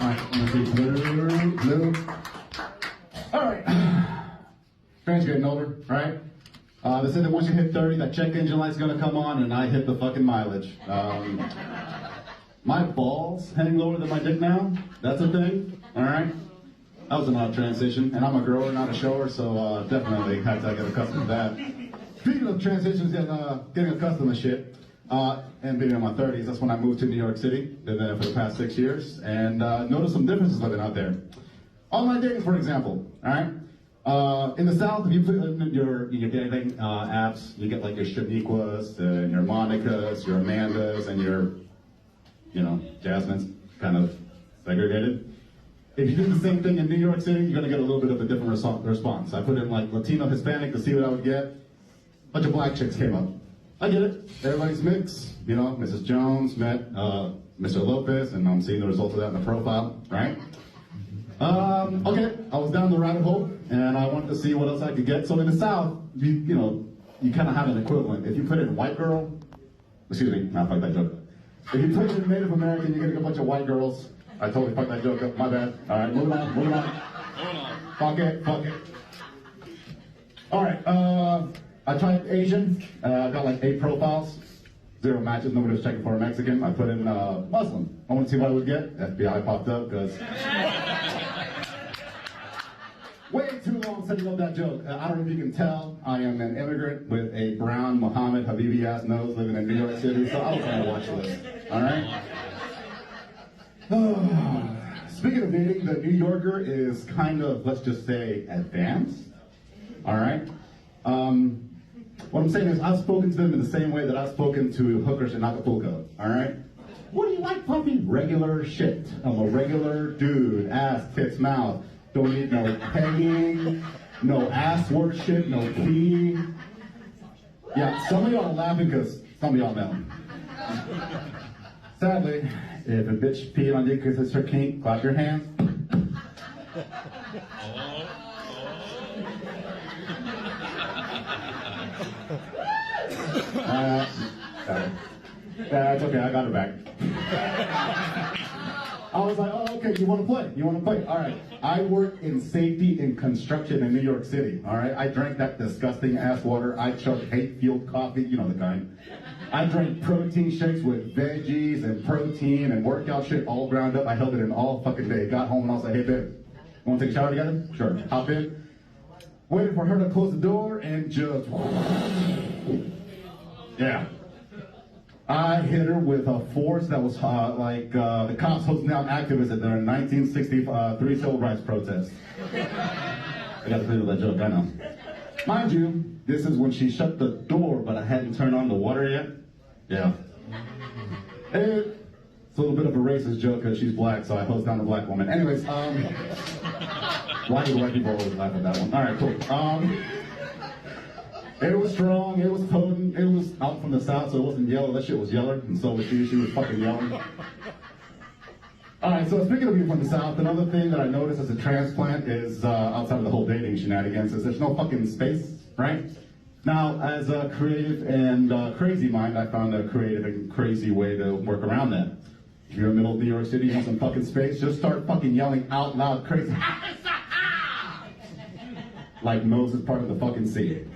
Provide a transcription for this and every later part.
Alright, I'm gonna do blue. Alright. Train's getting older, right? They said that once you hit 30, that check engine light's gonna come on, and I hit the fucking mileage. My balls hang lower than my dick now. That's a thing, alright? That was an odd transition, and I'm a grower, not a shower, so definitely had to get accustomed to that. Speaking of transitions, getting accustomed to shit, and being in my 30s, that's when I moved to New York City. Been there for the past 6 years, and noticed some differences living out there. Online dating, for example, alright? In the South, if you put in your dating apps, you get like your Shaniquas, and your Monicas, your Amandas, and your, Jasmine's kind of segregated. If you do the same thing in New York City, you're gonna get a little bit of a different response. I put in like Latino, Hispanic to see what I would get. A bunch of black chicks came up. I get it. Everybody's mixed. Mrs. Jones met Mr. Lopez, and I'm seeing the result of that in the profile, right? Okay, I was down the rabbit hole, and I wanted to see what else I could get. So in the South, you kind of have an equivalent. If you put in white girl, excuse me, not fuck that joke. If you put in Native American, you're getting a bunch of white girls. I totally fucked that joke up, my bad. All right, moving on. Fuck it. All right, I tried Asian. I got like 8 profiles, 0 matches. Nobody was checking for a Mexican. I put in Muslim. I want to see what I would get. FBI popped up because way too long setting up that joke. I don't know if you can tell, I am an immigrant with a brown Muhammad Habibi ass nose living in New York City, so I was on the watch list. All right. Speaking of dating, the New Yorker is kind of, let's just say, advanced. All right. What I'm saying is, I've spoken to them in the same way that I've spoken to hookers in Acapulco. All right. What do you like, puppy? Regular shit. I'm a regular dude. Ass, tits, mouth. Don't need no pegging, no ass worship, no pee. Yeah, some of y'all are laughing because some of y'all know. Sadly, if a bitch peed on you because it's her kink, clap your hands. That's okay, I got her back. I was like, oh, okay, you want to play? All right. I work in safety and construction in New York City, all right? I drank that disgusting ass water. I chugged hate-fueled coffee, you know the kind. I drank protein shakes with veggies and protein and workout shit all ground up. I held it in all fucking day. Got home and I was like, hey, babe, want to take a shower together? Sure. Hop in. Waited for her to close the door and just... Yeah. I hit her with a force that was like the cops hosting down activists at their 1963 civil rights protest. I got to clear that joke, I know. Mind you, this is when she shut the door, but I hadn't turned on the water yet. Yeah. It's a little bit of a racist joke because she's black, so I hosed down the black woman. Anyways, why do white people always laugh at that one? All right, cool. It was strong, it was potent, it was out from the South, so it wasn't yellow, that shit was yeller, and so was she was fucking yelling. Alright, so speaking of people from the South, another thing that I noticed as a transplant is, outside of the whole dating shenanigans, is there's no fucking space, right? Now, as a creative and crazy mind, I found a creative and crazy way to work around that. If you're in the middle of New York City, you want some fucking space, just start fucking yelling out loud crazy. Like Moses is part of the fucking sea.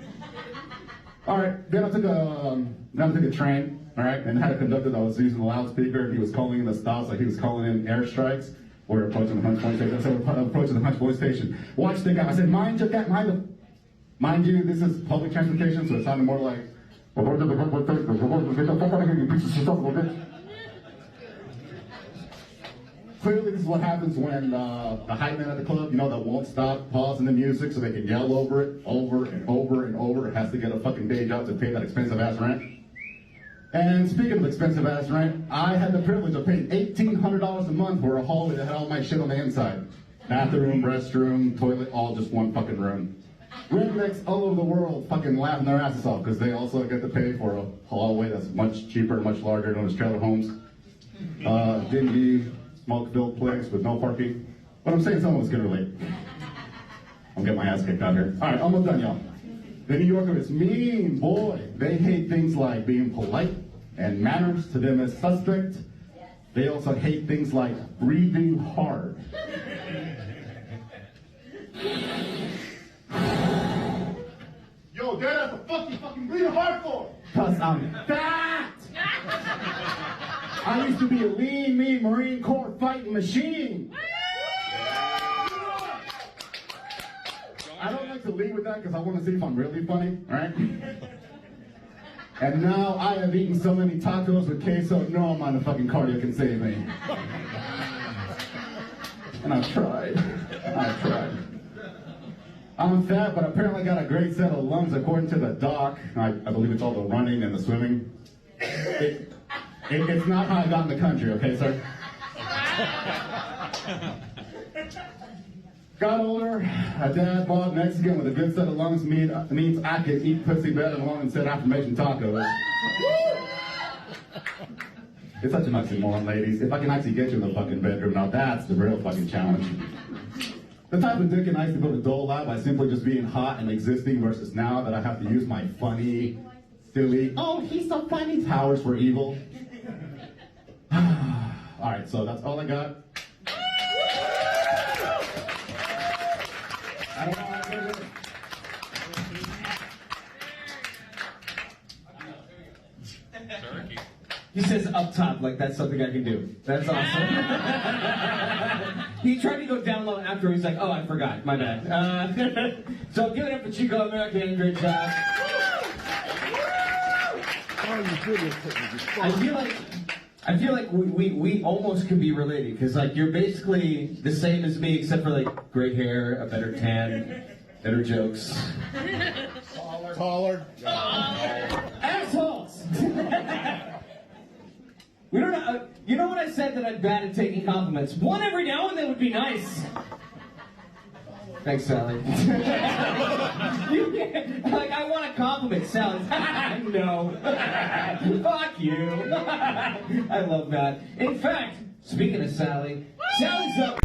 All right, then I took a train, all right, and had a conductor that was using the loudspeaker. He was calling in the stops like he was calling in airstrikes. We're approaching the Hunts Point Station. I said, we're approaching the Hunts Point Station. Watch the guy. I said, mind you, this is public transportation, so it sounded more like, get the fuck out of here, you piece of shit, little bitch. Clearly, this is what happens when the hype man at the club, that won't stop pausing the music so they can yell over it, over and over and over. It has to get a fucking day job to pay that expensive ass rent. And speaking of expensive ass rent, I had the privilege of paying $1,800 a month for a hallway that had all my shit on the inside. Bathroom, restroom, toilet, all just one fucking room. Rednecks all over the world fucking laughing their asses off because they also get to pay for a hallway that's much cheaper, much larger, known as trailer homes. Dingy, smoke-filled place with no parking. But I'm saying someone was gonna relate. I'm getting my ass kicked out here. All right, almost done, y'all. The New Yorker is mean, boy. They hate things like being polite and manners to them as suspect. They also hate things like breathing hard. Yo, Dad, that's the fuck you fucking breathing hard for? Because I'm fat! I used to be a lean, mean Marine Corps fighting machine. I don't like to lead with that because I want to see if I'm really funny, alright? And now I have eaten so many tacos with queso, no amount of fucking cardio can save me. And I've tried. I'm fat, but apparently got a great set of lungs according to the doc. I believe it's all the running and the swimming. It's not how I got in the country, okay, sir? Got older, a dad bod Mexican with a good set of lungs means I could eat pussy better than long and said affirmation tacos. It's such an oxymoron, ladies. If I can actually get you in the fucking bedroom, now that's the real fucking challenge. The type of dick and I used to go to dole out by simply just being hot and existing versus now that I have to use my funny, silly, oh, he's so funny powers for evil. Alright, so that's all I got. I don't know how to do it. He says up top, like that's something I can do. That's awesome. He tried to go down low after. He's like, oh, I forgot. My bad. So give it up for Chico, Amerikan. Great job. I feel like we almost could be related because like you're basically the same as me except for like gray hair, a better tan, better jokes. Taller. Assholes. We don't know. You know what I said that I'm bad at taking compliments? One every now and then would be nice. Thanks, Sally. Like, I want a compliment, Sally. No. Fuck you. I love that. In fact, speaking of Sally, Sally's up.